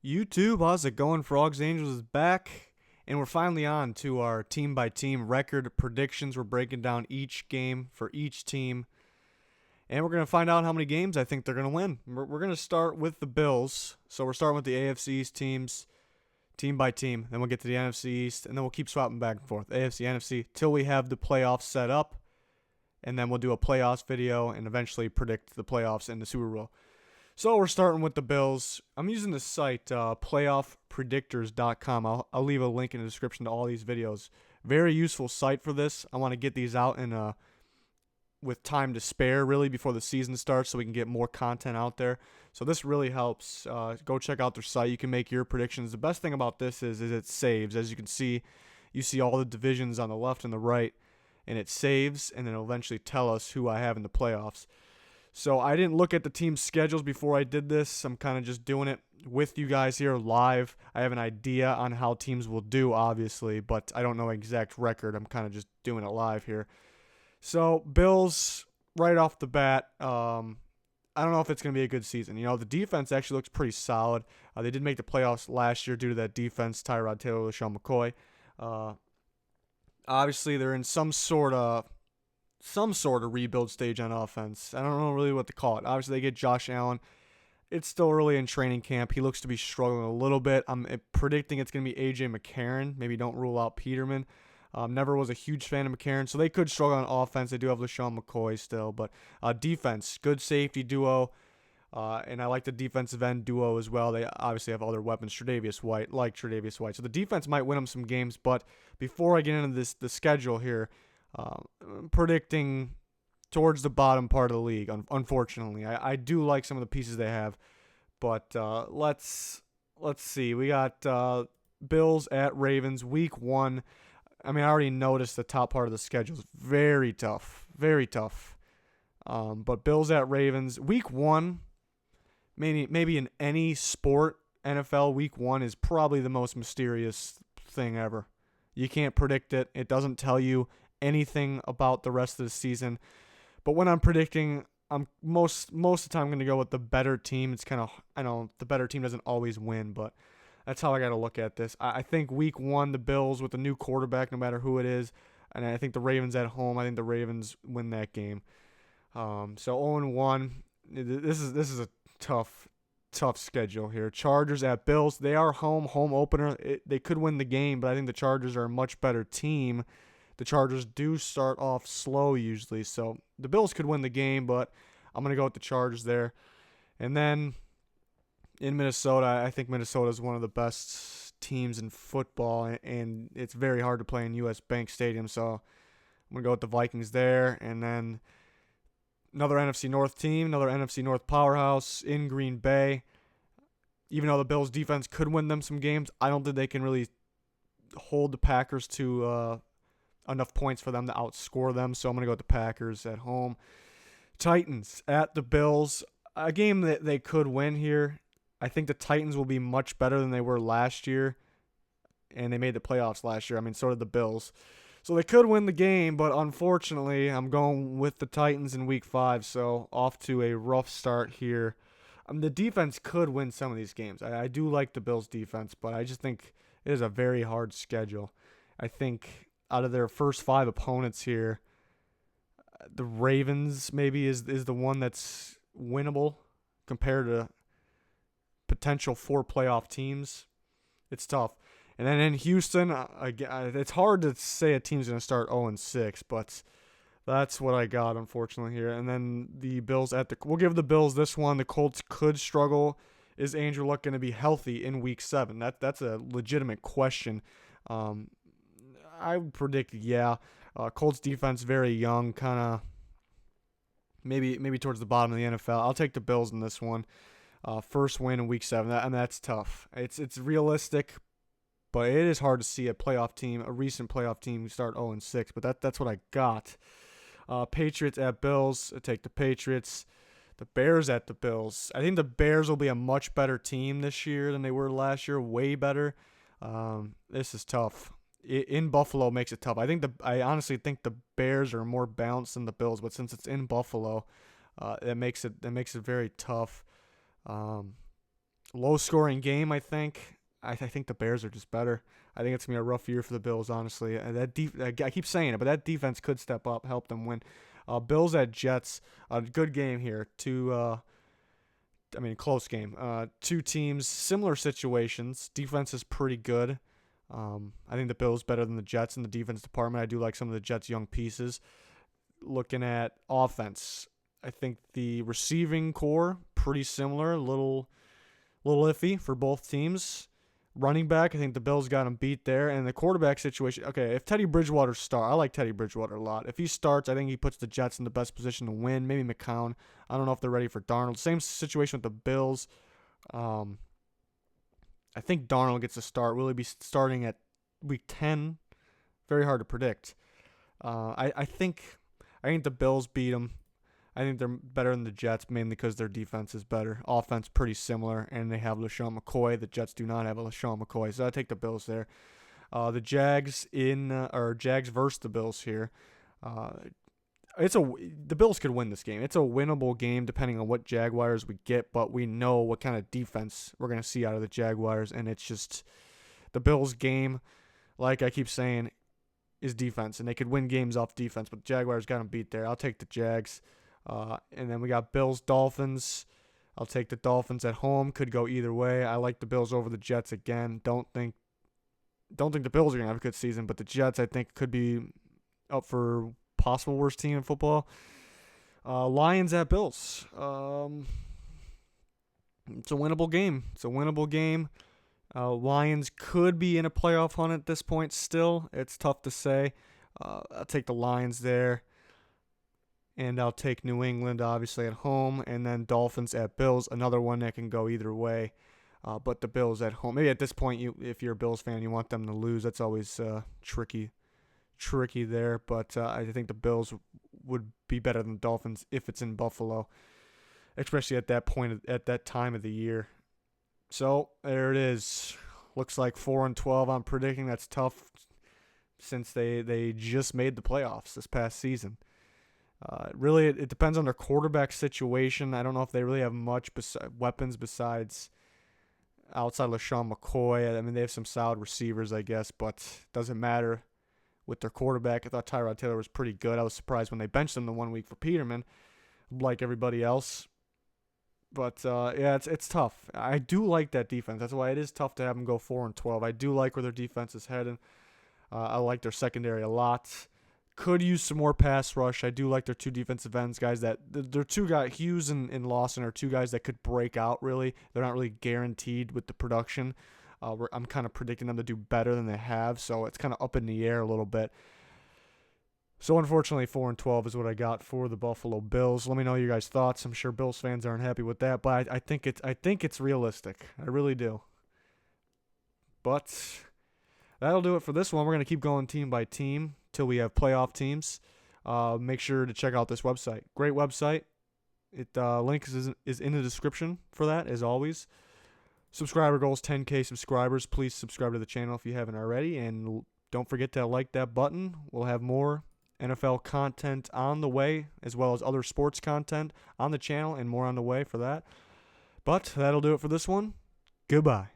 YouTube, how's it going? Frogs Angels is back, and we're finally on to our team by team record predictions. We're breaking down each game for each team, and we're going to find out how many games I think they're going to win. We're going to start with the Bills. So we're starting with the AFC East teams, team by team. Then we'll get to the NFC East, and then we'll keep swapping back and forth. AFC, NFC, till we have the playoffs set up, and then we'll do a playoffs video and eventually predict the playoffs in the Super Bowl. So we're starting with the Bills. I'm using the site playoffpredictors.com. I'll leave a link in the description to all these videos. Very useful site for this. I want to get these out in with time to spare, really, before the season starts, so we can get more content out there. So this really helps. Go check out their site. You can make your predictions. The best thing about this is it saves. As you can see, you see all the divisions on the left and the right, and it saves, and then it'll eventually tell us who I have in the playoffs. So I didn't look at the team schedules before I did this. I'm kind of just doing it with you guys here live. I have an idea on how teams will do, obviously, but I don't know exact record. I'm kind of just doing it live here. So Bills, right off the bat, I don't know if it's going to be a good season. You know, the defense actually looks pretty solid. They did make the playoffs last year due to that defense, Tyrod Taylor, LaShawn McCoy. Obviously, they're in some sort of rebuild stage on offense. I don't know really what to call it. Obviously, they get Josh Allen. It's still early in training camp. He looks to be struggling a little bit. I'm predicting it's going to be A.J. McCarron. Maybe don't rule out Peterman. Never was a huge fan of McCarron, so they could struggle on offense. They do have LaShawn McCoy still, but defense, good safety duo, and I like the defensive end duo as well. They obviously have other weapons. Tre'Davious White. So the defense might win them some games, but before I get into the schedule here, predicting towards the bottom part of the league, unfortunately. I do like some of the pieces they have, but let's see. We got Bills at Ravens, week 1. I mean, I already noticed the top part of the schedule is very tough, very tough. But Bills at Ravens, week 1, maybe in any sport, NFL week 1 is probably the most mysterious thing ever. You can't predict it. It doesn't tell you anything about the rest of the season. But when I'm predicting, I'm most of the time going to go with the better team. It's kind of, I know the better team doesn't always win, but that's how I got to look at this. I think week 1, the Bills with a new quarterback, no matter who it is, and I think the Ravens at home, I think the Ravens win that game. So 0-1. This is a tough schedule here. Chargers at Bills. They are home opener. They could win the game, but I think the Chargers are a much better team. The Chargers do start off slow usually, so the Bills could win the game, but I'm going to go with the Chargers there. And then in Minnesota, I think Minnesota is one of the best teams in football, and it's very hard to play in U.S. Bank Stadium, so I'm going to go with the Vikings there. And then another NFC North team, another NFC North powerhouse in Green Bay. Even though the Bills' defense could win them some games, I don't think they can really hold the Packers to enough points for them to outscore them, so I'm going to go with the Packers at home. Titans at the Bills, a game that they could win here. I think the Titans will be much better than they were last year, and they made the playoffs last year. I mean, so did the Bills. So they could win the game, but unfortunately, I'm going with the Titans in week 5, so off to a rough start here. The defense could win some of these games. I do like the Bills' defense, but I just think it is a very hard schedule. I think out of their first 5 opponents here, the Ravens maybe is the one that's winnable compared to potential 4 playoff teams. It's tough. And then in Houston, it's hard to say a team's going to start 0-6, but that's what I got, unfortunately, here. And then the Bills we'll give the Bills this one. The Colts could struggle. Is Andrew Luck going to be healthy in week 7? That's a legitimate question. I would predict, yeah. Colts defense very young, kind of maybe towards the bottom of the NFL. I'll take the Bills in this one. First win in week 7, and that's tough. It's realistic, but it is hard to see a recent playoff team start 0-6. But that's what I got. Patriots at Bills. I take the Patriots. The Bears at the Bills. I think the Bears will be a much better team this year than they were last year. Way better. This is tough. In Buffalo makes it tough. I honestly think the Bears are more balanced than the Bills, but since it's in Buffalo, it makes it very tough. Low-scoring game, I think. I think the Bears are just better. I think it's going to be a rough year for the Bills, honestly. I keep saying it, but that defense could step up, help them win. Bills at Jets, a good game here. Close game. Two teams, similar situations. Defense is pretty good. I think the Bills better than the Jets in the defense department. I do like some of the Jets' young pieces. Looking at offense, I think the receiving core pretty similar, a little iffy for both teams. Running back, I think the Bills got him beat there. And the quarterback situation, okay, if Teddy Bridgewater starts, I like Teddy Bridgewater a lot. If he starts, I think he puts the Jets in the best position to win. Maybe McCown. I don't know if they're ready for Darnold. Same situation with the Bills. I think Darnold gets a start. Will he be starting at week 10? Very hard to predict. I think the Bills beat them. I think they're better than the Jets, mainly because their defense is better. Offense pretty similar, and they have LaShawn McCoy. The Jets do not have a LaShawn McCoy, so I take the Bills there. The Jags Jags versus the Bills here. The Bills could win this game. It's a winnable game depending on what Jaguars we get, but we know what kind of defense we're going to see out of the Jaguars, and it's just the Bills game, like I keep saying, is defense, and they could win games off defense, but the Jaguars got them beat there. I'll take the Jags. And then we got Bills, Dolphins. I'll take the Dolphins at home. Could go either way. I like the Bills over the Jets again. Don't think the Bills are going to have a good season, but the Jets, I think, could be up for possible worst team in football. Lions at Bills. It's a winnable game. Lions could be in a playoff hunt at this point still. It's tough to say. I'll take the Lions there. And I'll take New England, obviously, at home. And then Dolphins at Bills, another one that can go either way. But the Bills at home. Maybe at this point, if you're a Bills fan, you want them to lose. That's always tricky there. But I think the Bills would be better than the Dolphins if it's in Buffalo, especially at that point, at that time of the year. So there it is. Looks like 4-12. I'm predicting that's tough since they just made the playoffs this past season. Really, it depends on their quarterback situation. I don't know if they really have much weapons besides outside LaShawn McCoy. I mean, they have some solid receivers, I guess, but it doesn't matter with their quarterback. I thought Tyrod Taylor was pretty good. I was surprised when they benched him the 1 week for Peterman, like everybody else. But, yeah, it's tough. I do like that defense. That's why it is tough to have them go 4-12. I do like where their defense is heading. I like their secondary a lot. Could use some more pass rush. I do like their two defensive ends, guys. Their two guys, Hughes and Lawson, are two guys that could break out, really. They're not really guaranteed with the production. I'm kind of predicting them to do better than they have, so it's kind of up in the air a little bit. So, unfortunately, 4-12 is what I got for the Buffalo Bills. Let me know your guys' thoughts. I'm sure Bills fans aren't happy with that, but I think it's realistic. I really do. But that'll do it for this one. We're going to keep going team by team till we have playoff teams. Make sure to check out this website. Great website. Link is in the description for that, as always. Subscriber goals, 10K subscribers. Please subscribe to the channel if you haven't already. And don't forget to like that button. We'll have more NFL content on the way, as well as other sports content on the channel and more on the way for that. But that'll do it for this one. Goodbye.